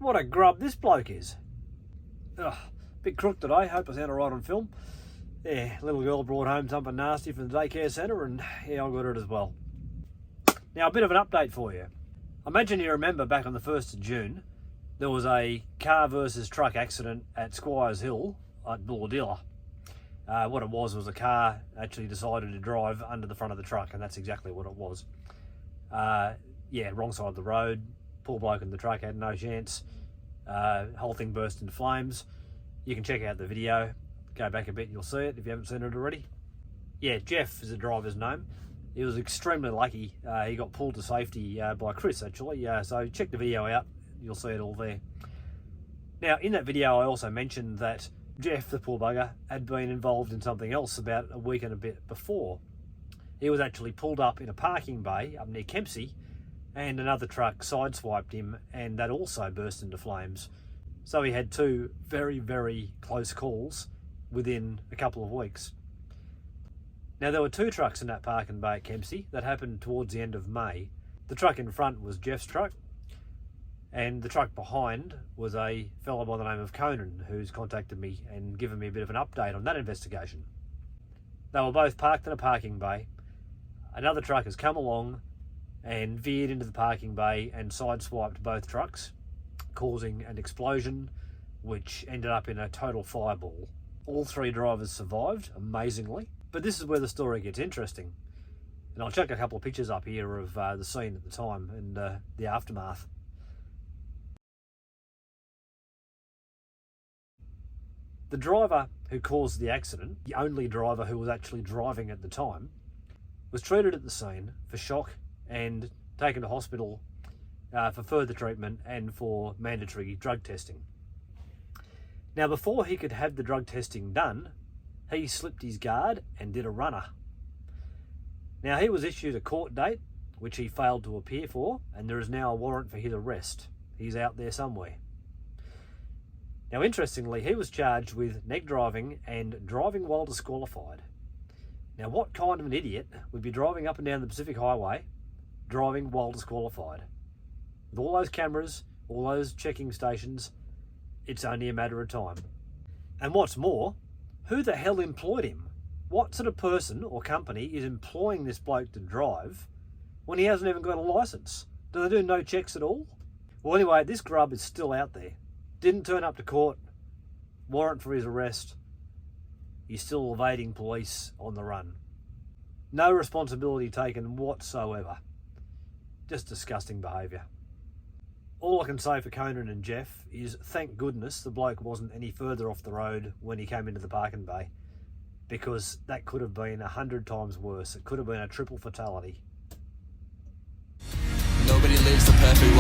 What a grub this bloke is. Ugh, bit crook today, hope I sound alright on film. Yeah, little girl brought home something nasty from the daycare centre and yeah, I got it as well. Now a bit of an update for you. I imagine you remember back on the 1st of June, there was a car versus truck accident at Squires Hill at Bulahdelah. What it was a car actually decided to drive under the front of the truck, and that's exactly what it was. Yeah, wrong side of the road, poor bloke in the truck had no chance. Whole thing burst into flames. You can check out the video, go back a bit, you'll see it if you haven't seen it already. Yeah, Jeff is the driver's name. He was extremely lucky. He got pulled to safety by Chris actually, so check the video out, you'll see it all there. Now in that video I also mentioned that Jeff, the poor bugger, had been involved in something else about a week and a bit before. He was actually pulled up in a parking bay up near Kempsey, and another truck sideswiped him, and that also burst into flames. So he had two very, very close calls within a couple of weeks. Now there were two trucks in that parking bay at Kempsey that happened towards the end of May. The truck in front was Jeff's truck, and the truck behind was a fellow by the name of Conan, who's contacted me and given me a bit of an update on that investigation. They were both parked in a parking bay. Another truck has come along and veered into the parking bay and sideswiped both trucks, causing an explosion which ended up in a total fireball. All three drivers survived, amazingly, but this is where the story gets interesting. And I'll chuck a couple of pictures up here of the scene at the time and the aftermath. The driver who caused the accident, the only driver who was actually driving at the time, was treated at the scene for shock and taken to hospital for further treatment and for mandatory drug testing. Now before he could have the drug testing done, he slipped his guard and did a runner. Now he was issued a court date, which he failed to appear for, and there is now a warrant for his arrest. He's out there somewhere. Now interestingly, he was charged with neg driving and driving while disqualified. Now what kind of an idiot would be driving up and down the Pacific Highway, driving while disqualified? With all those cameras, all those checking stations, it's only a matter of time. And what's more, who the hell employed him? What sort of person or company is employing this bloke to drive when he hasn't even got a licence? Do they do no checks at all? Well anyway, this grub is still out there. Didn't turn up to court, warrant for his arrest. He's still evading police on the run. No responsibility taken whatsoever. Just disgusting behaviour. All I can say for Conan and Jeff is thank goodness the bloke wasn't any further off the road when he came into the parking bay, because that could have been 100 times worse. It could have been a triple fatality. Nobody lives the perfect